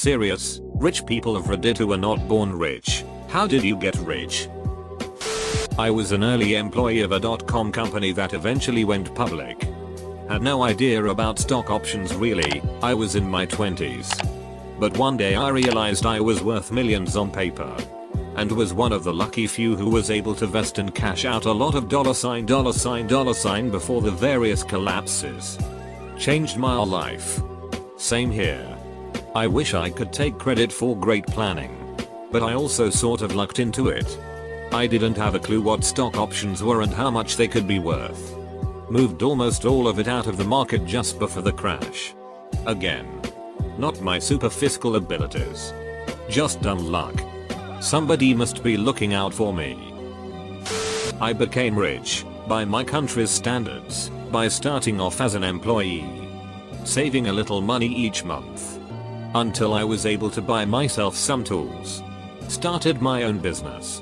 Serious, rich people of Reddit who were not born rich. How did you get rich? I was an early employee of a .com company that eventually went public. Had no idea about stock options really, I was in my 20s. But one day I realized I was worth millions on paper. And was one of the lucky few who was able to vest and cash out a lot of $ before the various collapses. Changed my life. Same here. I wish I could take credit for great planning. But I also sort of lucked into it. I didn't have a clue what stock options were and how much they could be worth. Moved almost all of it out of the market just before the crash. Again. Not my super fiscal abilities. Just dumb luck. Somebody must be looking out for me. I became rich, by my country's standards, by starting off as an employee. Saving a little money each month. Until I was able to buy myself some tools. Started my own business.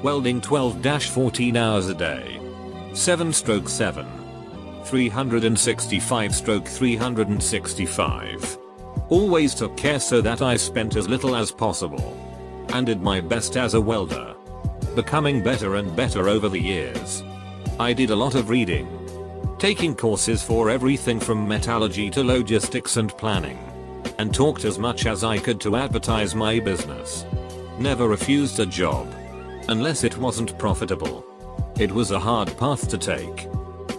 Welding 12-14 hours a day. 7/7. 365/365. Always took care so that I spent as little as possible. And did my best as a welder. Becoming better and better over the years. I did a lot of reading. Taking courses for everything from metallurgy to logistics and planning. And talked as much as I could to advertise my business. Never refused a job. Unless it wasn't profitable. It was a hard path to take.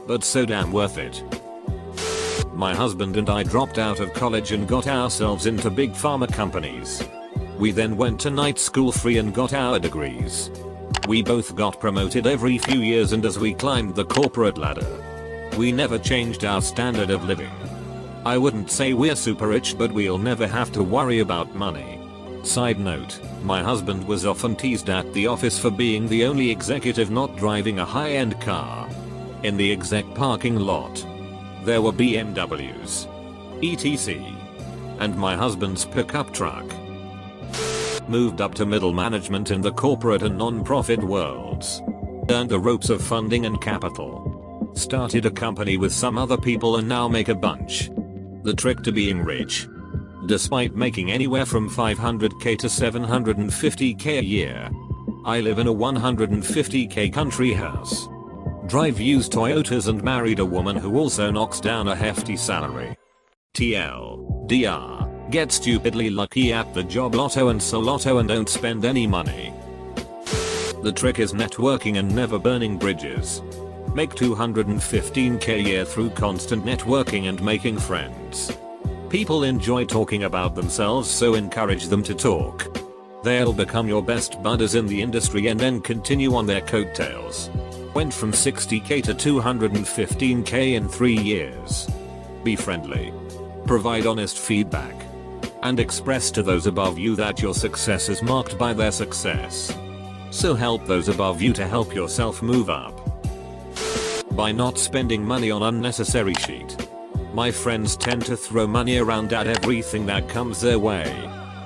But so damn worth it. My husband and I dropped out of college and got ourselves into big pharma companies. We then went to night school free and got our degrees. We both got promoted every few years, and as we climbed the corporate ladder, we never changed our standard of living. I wouldn't say we're super rich, but we'll never have to worry about money. Side note, my husband was often teased at the office for being the only executive not driving a high-end car. In the exec parking lot, there were BMWs, etc. and my husband's pickup truck. Moved up to middle management in the corporate and non-profit worlds. Earned the ropes of funding and capital. Started a company with some other people and now make a bunch. The trick to being rich. Despite making anywhere from $500k to $750k a year. I live in a $150k country house. Drive used Toyotas and married a woman who also knocks down a hefty salary. TLDR. Get stupidly lucky at the job lotto and so lotto and don't spend any money. The trick is networking and never burning bridges. Make $215k a year through constant networking and making friends. People enjoy talking about themselves, so encourage them to talk. They'll become your best buddies in the industry and then continue on their coattails. Went from 60k to 215k in 3 years. Be friendly. Provide honest feedback. And express to those above you that your success is marked by their success. So help those above you to help yourself move up. By not spending money on unnecessary shit. My friends tend to throw money around at everything that comes their way.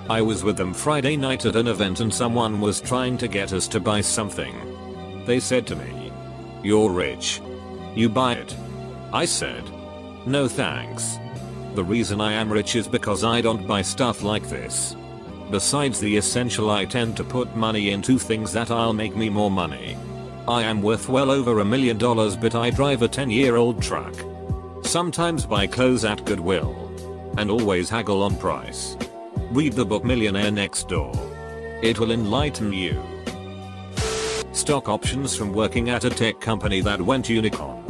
I was with them Friday night at an event and someone was trying to get us to buy something. They said to me, "You're rich. You buy it." I said, "No thanks. The reason I am rich is because I don't buy stuff like this. Besides the essential, I tend to put money into things that'll make me more money. I am worth well over $1 million, but I drive a 10-year-old truck. Sometimes buy clothes at Goodwill. And always haggle on price. Read the book Millionaire Next Door. It will enlighten you." Stock options from working at a tech company that went unicorn.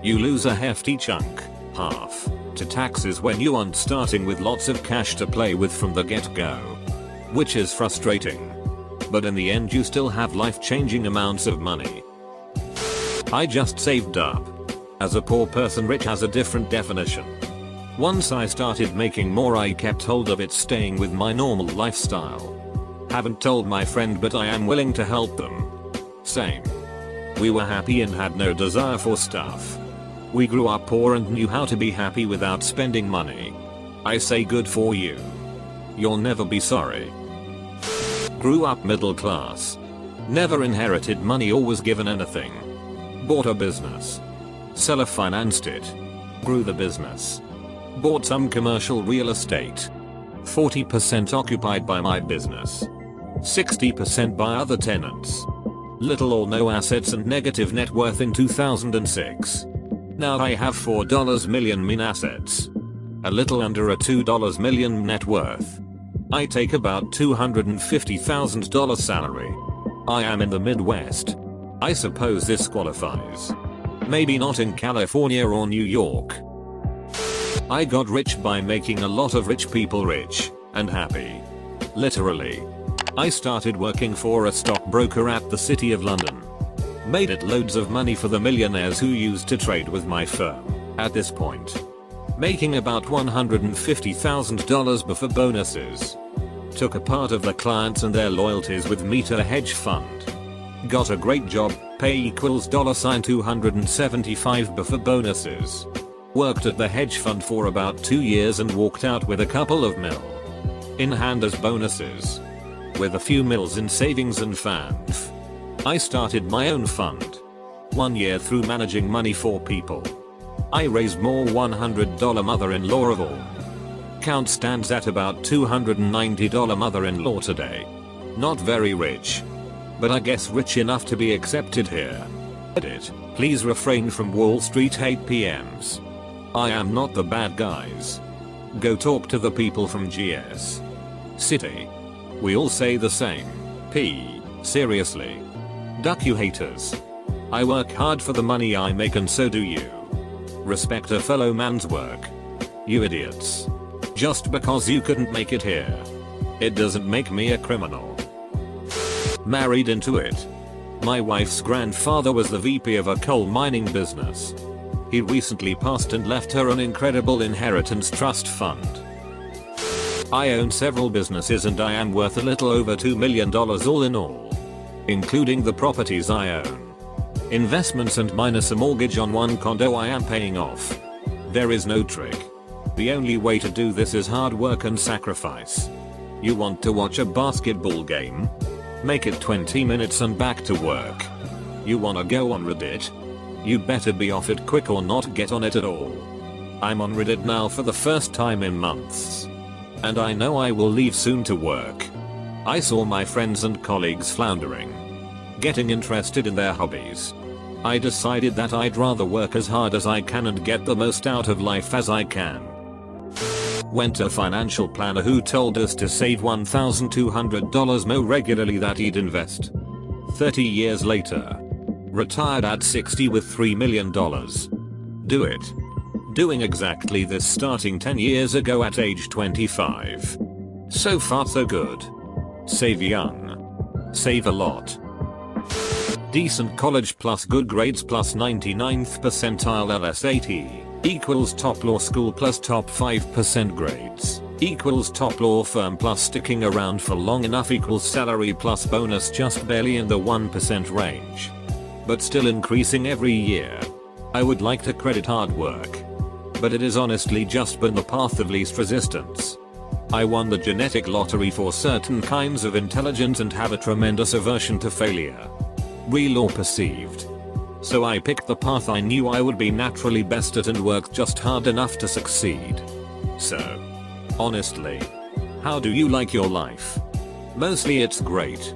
You lose a hefty chunk, half, to taxes when you aren't starting with lots of cash to play with from the get-go. Which is frustrating. But in the end you still have life-changing amounts of money. I just saved up. As a poor person, rich has a different definition. Once I started making more, I kept hold of it, staying with my normal lifestyle. Haven't told my friend, but I am willing to help them. Same. We were happy and had no desire for stuff. We grew up poor and knew how to be happy without spending money. I say good for you. You'll never be sorry. Grew up middle class. Never inherited money or was given anything. Bought a business. Seller financed it. Grew the business. Bought some commercial real estate. 40% occupied by my business. 60% by other tenants. Little or no assets and negative net worth in 2006. Now I have $4 million in assets. A little under a $2 million net worth. I take about $250,000 salary. I am in the Midwest. I suppose this qualifies. Maybe not in California or New York. I got rich by making a lot of rich people rich and happy. Literally. I started working for a stockbroker at the City of London. Made it loads of money for the millionaires who used to trade with my firm. At this point, making about $150,000 before bonuses. Took a part of the clients and their loyalties with me to a hedge fund. Got a great job, pay equals $275 before bonuses. Worked at the hedge fund for about 2 years and walked out with a couple of mil in hand as bonuses. With a few mils in savings and FANF. I started my own fund. 1 year through managing money for people. I raised more $100 mother-in-law of all. Count stands at about $290 mother-in-law today. Not very rich. But I guess rich enough to be accepted here. Edit. Please refrain from Wall Street hate PMs. I am not the bad guys. Go talk to the people from GS City. We all say the same. P. Seriously. Duck you haters. I work hard for the money I make and so do you. Respect a fellow man's work. You idiots. Just because you couldn't make it here, it doesn't make me a criminal. Married into it. My wife's grandfather was the VP of a coal mining business. He recently passed and left her an incredible inheritance trust fund. I own several businesses and I am worth a little over $2 million all in all. Including the properties I own. Investments and minus a mortgage on one condo I am paying off. There is no trick. The only way to do this is hard work and sacrifice. You want to watch a basketball game? Make it 20 minutes and back to work. You wanna go on Reddit? You better be off it quick or not get on it at all. I'm on Reddit now for the first time in months. And I know I will leave soon to work. I saw my friends and colleagues floundering. Getting interested in their hobbies. I decided that I'd rather work as hard as I can and get the most out of life as I can. Went to a financial planner who told us to save $1,200 more regularly that he'd invest. 30 years later. Retired at 60 with $3 million. Do it. Doing exactly this starting 10 years ago at age 25. So far so good. Save young. Save a lot. Decent college plus good grades plus 99th percentile LSAT equals top law school plus top 5% grades equals top law firm plus sticking around for long enough equals salary plus bonus just barely in the 1% range. But still increasing every year. I would like to credit hard work. But it is honestly just been the path of least resistance. I won the genetic lottery for certain kinds of intelligence and have a tremendous aversion to failure. Real or perceived. So I picked the path I knew I would be naturally best at and worked just hard enough to succeed. So, honestly, how do you like your life? Mostly it's great.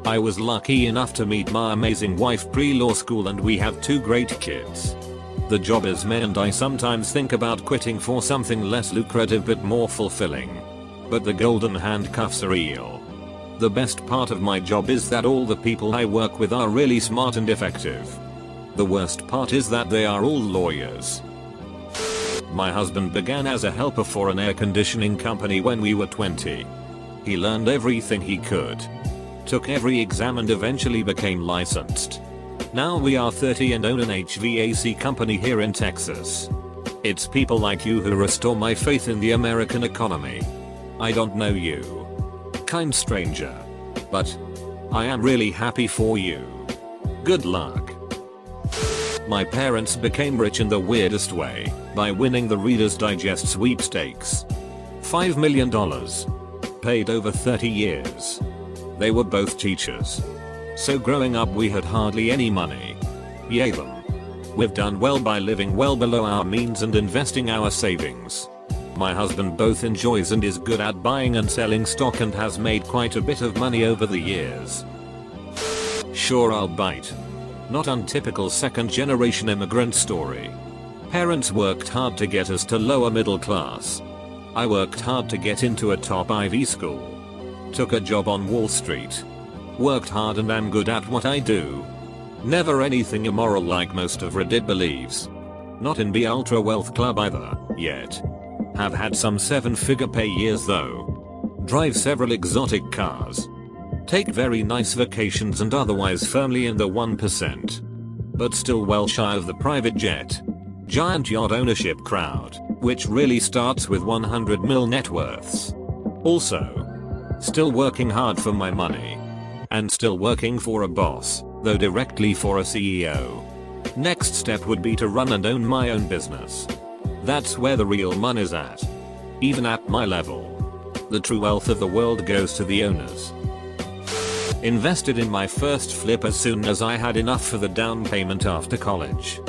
I was lucky enough to meet my amazing wife pre-law school and we have 2 great kids. The job is meh and I sometimes think about quitting for something less lucrative but more fulfilling. But the golden handcuffs are real. The best part of my job is that all the people I work with are really smart and effective. The worst part is that they are all lawyers. My husband began as a helper for an air conditioning company when we were 20. He learned everything he could. Took every exam and eventually became licensed. Now we are 30 and own an HVAC company here in Texas. It's people like you who restore my faith in the American economy. I don't know you. Kind stranger. But I am really happy for you. Good luck. My parents became rich in the weirdest way by winning the Reader's Digest sweepstakes. $5 million. Paid over 30 years. They were both teachers. So growing up we had hardly any money. Yay them. We've done well by living well below our means and investing our savings. My husband both enjoys and is good at buying and selling stock and has made quite a bit of money over the years. Sure, I'll bite. Not untypical second generation immigrant story. Parents worked hard to get us to lower middle class. I worked hard to get into a top Ivy school. Took a job on Wall Street. Worked hard and am good at what I do. Never anything immoral like most of Reddit believes. Not in the ultra wealth club either, yet. Have had some 7-figure pay years though. Drive several exotic cars. Take very nice vacations and otherwise firmly in the 1%. But still well shy of the private jet, giant yacht ownership crowd, which really starts with 100 mil net worths. Also, still working hard for my money. And still working for a boss, though directly for a CEO. Next step would be to run and own my own business. That's where the real money's at. Even at my level. The true wealth of the world goes to the owners. Invested in my first flip as soon as I had enough for the down payment after college.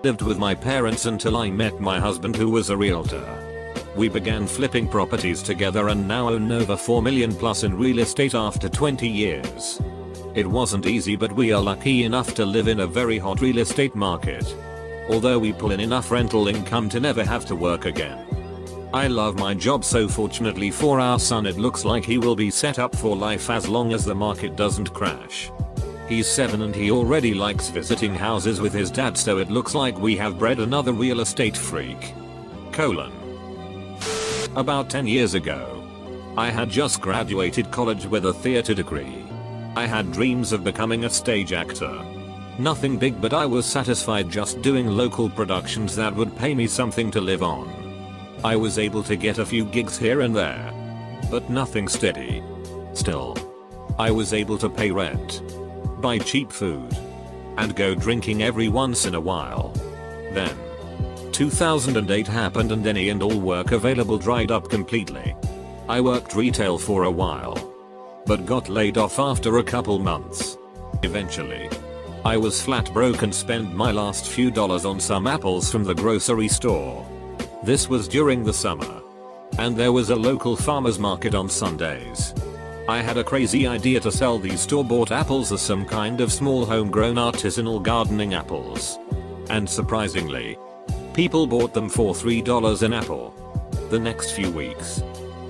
Lived with my parents until I met my husband, who was a realtor. We began flipping properties together and now own over 4 million plus in real estate after 20 years. It wasn't easy, but we are lucky enough to live in a very hot real estate market. Although we pull in enough rental income to never have to work again. I love my job, so fortunately for our son it looks like he will be set up for life as long as the market doesn't crash. He's 7 and he already likes visiting houses with his dad, so it looks like we have bred another real estate freak. About 10 years ago, I had just graduated college with a theater degree. I had dreams of becoming a stage actor. Nothing big, but I was satisfied just doing local productions that would pay me something to live on. I was able to get a few gigs here and there, but nothing steady. Still, I was able to pay rent, buy cheap food, and go drinking every once in a while. Then, 2008 happened and any and all work available dried up completely. I worked retail for a while, but got laid off after a couple months. Eventually, I was flat broke and spent my last few dollars on some apples from the grocery store. This was during the summer, and there was a local farmer's market on Sundays. I had a crazy idea to sell these store-bought apples as some kind of small homegrown artisanal gardening apples. And surprisingly, people bought them for $3 an apple. The next few weeks,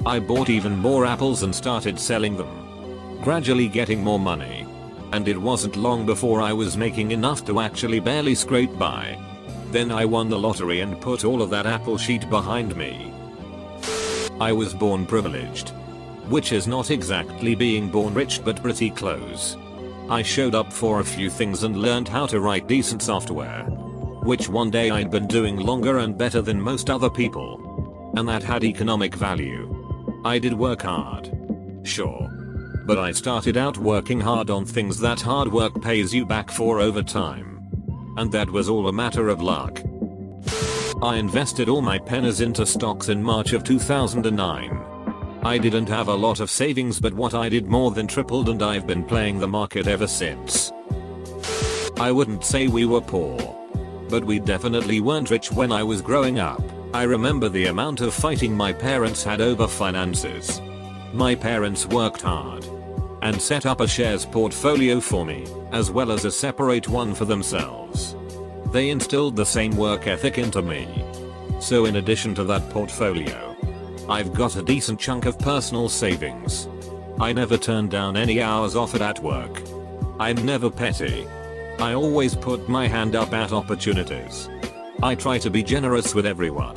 I bought even more apples and started selling them, gradually getting more money. And it wasn't long before I was making enough to actually barely scrape by. Then I won the lottery and put all of that apple sheet behind me. I was born privileged, which is not exactly being born rich, but pretty close. I showed up for a few things and learned how to write decent software, which one day I'd been doing longer and better than most other people. And that had economic value. I did work hard, sure, but I started out working hard on things that hard work pays you back for over time. And that was all a matter of luck. I invested all my pennies into stocks in March of 2009. I didn't have a lot of savings, but what I did more than tripled, and I've been playing the market ever since. I wouldn't say we were poor, but we definitely weren't rich when I was growing up. I remember the amount of fighting my parents had over finances. My parents worked hard and set up a shares portfolio for me, as well as a separate one for themselves. They instilled the same work ethic into me. So in addition to that portfolio, I've got a decent chunk of personal savings. I never turn down any hours offered at work. I'm never petty. I always put my hand up at opportunities. I try to be generous with everyone.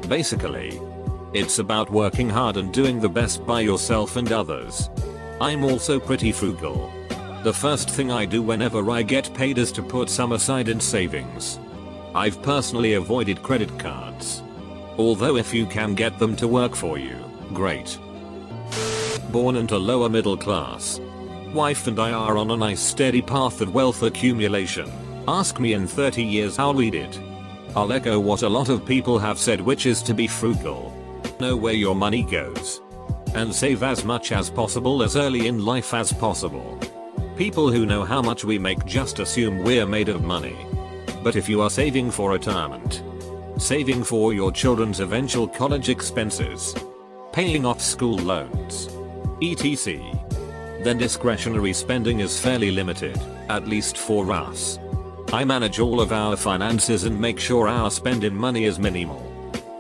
Basically, it's about working hard and doing the best by yourself and others. I'm also pretty frugal. The first thing I do whenever I get paid is to put some aside in savings. I've personally avoided credit cards. Although if you can get them to work for you, great. Born into lower middle class. Wife and I are on a nice steady path of wealth accumulation. Ask me in 30 years how we did. I'll echo what a lot of people have said, which is to be frugal. Know where your money goes. And save as much as possible as early in life as possible. People who know how much we make just assume we're made of money. But if you are saving for retirement, saving for your children's eventual college expenses, paying off school loans, etc. Then discretionary spending is fairly limited, at least for us. I manage all of our finances and make sure our spending money is minimal.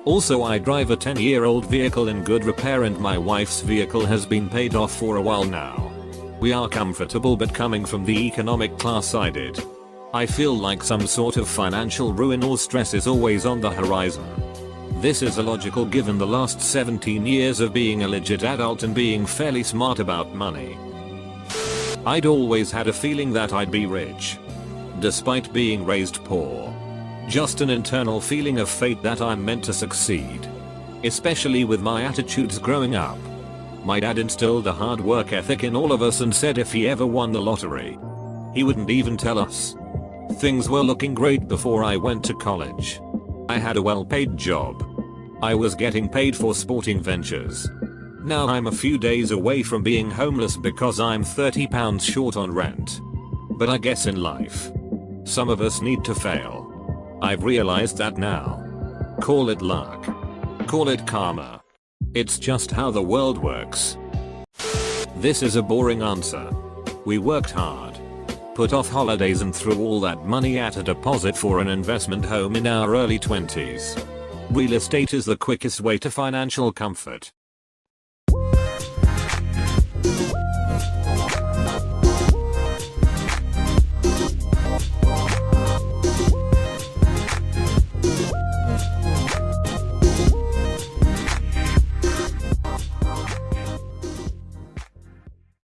Also, I drive a 10-year-old vehicle in good repair and my wife's vehicle has been paid off for a while now. We are comfortable, but coming from the economic class I did, I feel like some sort of financial ruin or stress is always on the horizon. This is illogical given the last 17 years of being a legit adult and being fairly smart about money. I'd always had a feeling that I'd be rich, despite being raised poor. Just an internal feeling of fate that I'm meant to succeed. Especially with my attitudes growing up. My dad instilled a hard work ethic in all of us and said if he ever won the lottery, he wouldn't even tell us. Things were looking great before I went to college. I had a well-paid job. I was getting paid for sporting ventures. Now I'm a few days away from being homeless because I'm £30 short on rent. But I guess in life, some of us need to fail. I've realized that now. Call it luck. Call it karma. It's just how the world works. This is a boring answer. We worked hard, put off holidays and threw all that money at a deposit for an investment home in our early 20s. Real estate is the quickest way to financial comfort.